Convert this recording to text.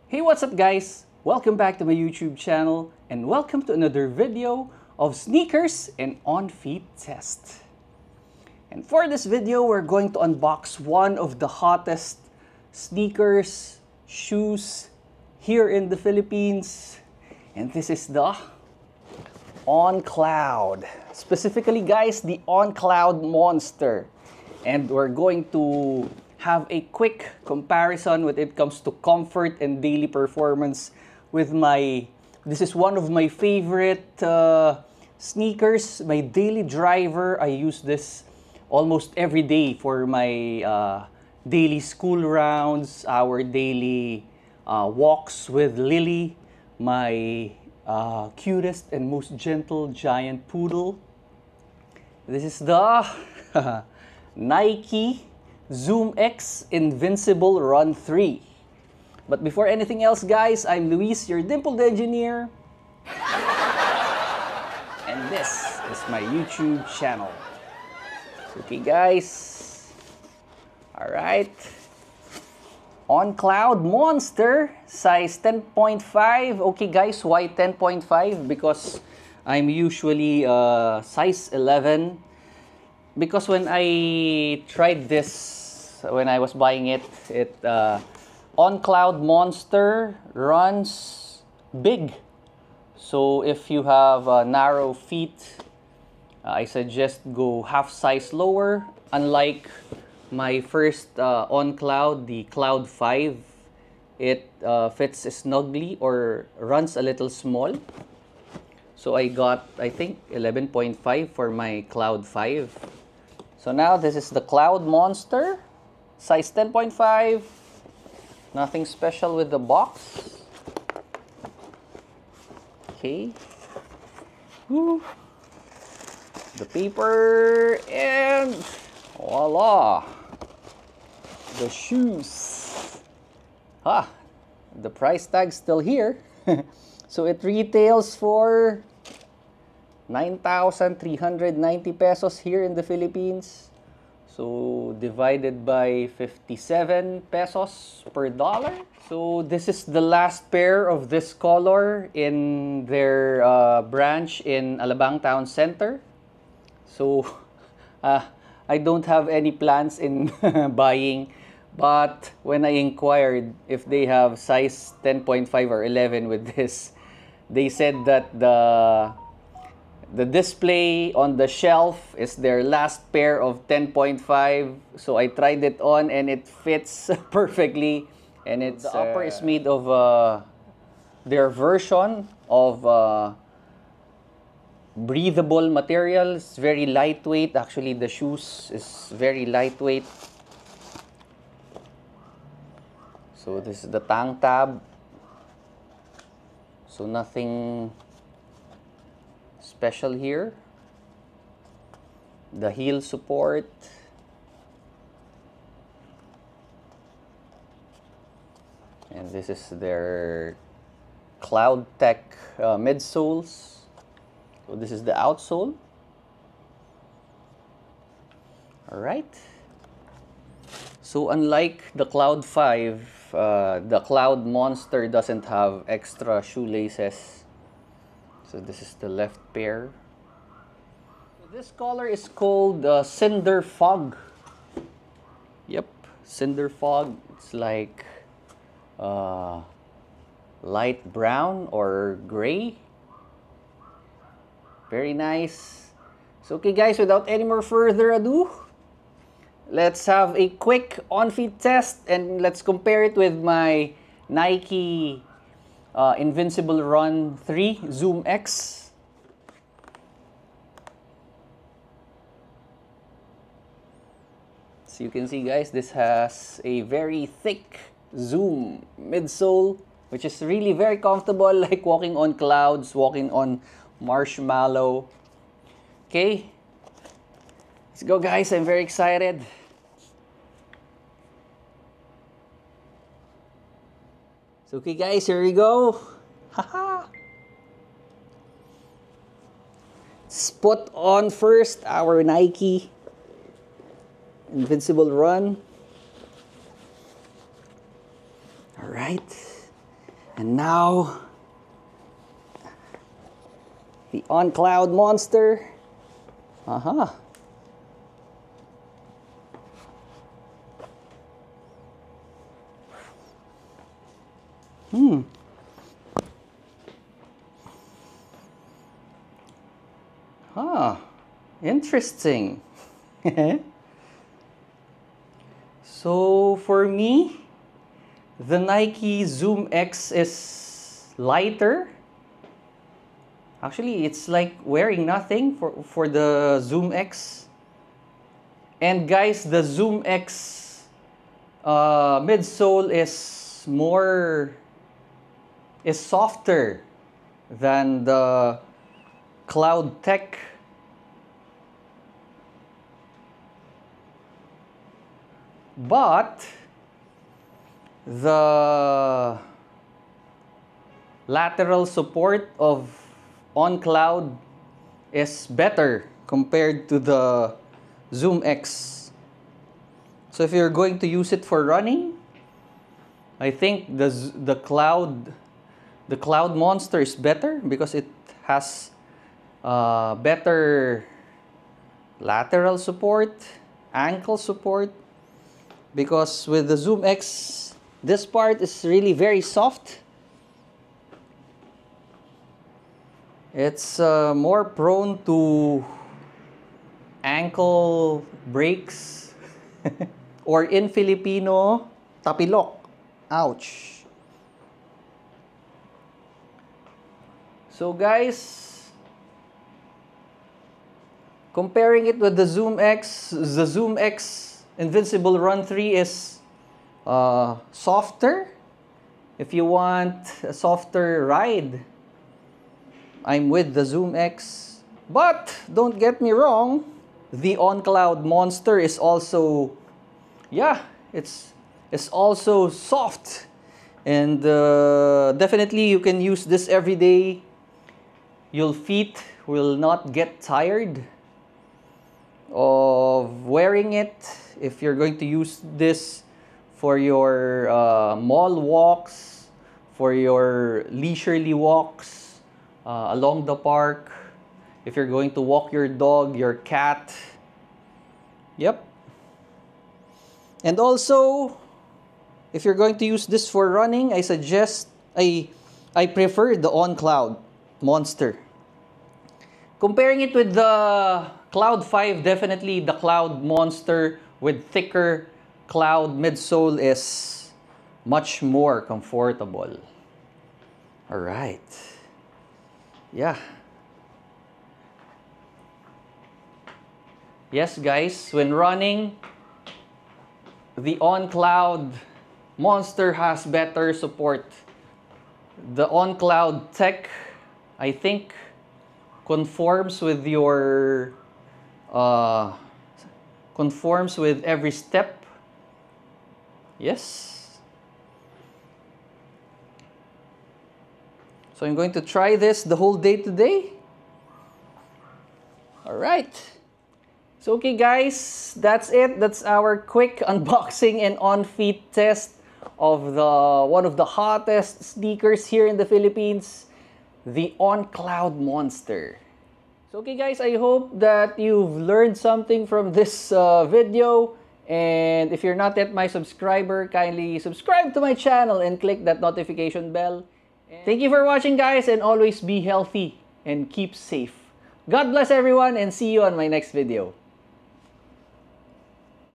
Hey, what's up guys? Welcome back to my YouTube channel and welcome to another video of sneakers and on-feet test. And for this video, we're going to unbox one of the hottest sneakers, shoes here in the Philippines. And this is the On Cloud. Specifically guys, the On Cloud Monster. And we're going to have a quick comparison when it comes to comfort and daily performance with this is one of my favorite sneakers, my daily driver. I use this almost every day for my daily school rounds, our daily walks with Lily, my cutest and most gentle giant poodle. This is the Nike Zoom X Invincible Run 3. But before anything else, guys, I'm Luis, your dimpled engineer. And this is my YouTube channel. Okay, guys. Alright. On Cloud Monster, size 10.5. Okay, guys, why 10.5? Because I'm usually size 11. Because when I tried this, when I was buying it, On Cloud Monster runs big. So if you have narrow feet, I suggest go half size lower. Unlike my first On Cloud, the Cloud 5, it fits snugly or runs a little small. So I got, I think, 11.5 for my Cloud 5. So now this is the Cloud Monster, size 10.5. Nothing special with the box. Okay. Woo. The paper and voila. The shoes. The price tag's still here. So it retails for 9,390 pesos here in the Philippines. So divided by 57 pesos per dollar. So this is the last pair of this color in their branch in Alabang Town Center. So I don't have any plans in buying, but when I inquired if they have size 10.5 or 11 with this, they said that the display on the shelf is their last pair of 10.5. So I tried it on and it fits perfectly. And the upper is made of their version of breathable material. It's very lightweight. Actually, the shoes is very lightweight. So this is the tang tab. So nothing special here. The heel support. And this is their Cloud Tech midsoles. So this is the outsole. Alright. So unlike the Cloud 5, the Cloud Monster doesn't have extra shoelaces. So this is the left pair. So this color is called Cinder Fog. Yep, Cinder Fog. It's like light brown or gray. Very nice. So okay guys, without any more further ado, let's have a quick on-feet test and let's compare it with my Nike Invincible Run 3 Zoom X. So you can see guys, this has a very thick Zoom midsole, which is really very comfortable, like walking on clouds, walking on marshmallow. Okay, let's go guys, I'm very excited. So okay guys, here we go. Haha. Let's put on first our Nike Invincible Run. All right. And now, the On Cloud Monster. Uh-huh. Huh. Interesting. So for me, the Nike Zoom X is lighter. Actually, it's like wearing nothing for the Zoom X. And guys, the Zoom X midsole is softer than the Cloud Tech. But the lateral support of On Cloud is better compared to the Zoom X. So if you're going to use it for running, I think the Cloud Monster is better because it has better lateral support, ankle support. Because with the Zoom X, this part is really very soft. It's more prone to ankle breaks or in Filipino, tapilok. Ouch. So guys, comparing it with the Zoom X Invincible Run 3 is softer. If you want a softer ride, I'm with the Zoom X. But don't get me wrong, the On Cloud Monster is also, yeah, it's also soft. And definitely you can use this every day. Your feet will not get tired of wearing it. If you're going to use this for your mall walks, for your leisurely walks along the park, if you're going to walk your dog, your cat, yep. And also, if you're going to use this for running, I prefer the On Cloud Monster. Comparing it with the Cloud 5, definitely the Cloud Monster with thicker Cloud midsole is much more comfortable. All right. Yeah. Yes, guys, when running, the On Cloud Monster has better support. The On Cloud Tech, I think, conforms with your conforms with every step. Yes. So I'm going to try this the whole day today. All right. So okay guys, that's it. That's our quick unboxing and on-feet test of one of the hottest sneakers here in the Philippines, the On Cloud Monster. So okay guys, I hope that you've learned something from this video. And if you're not yet my subscriber, kindly subscribe to my channel and click that notification bell. Thank you for watching guys, and always be healthy and keep safe. God bless everyone, and see you on my next video.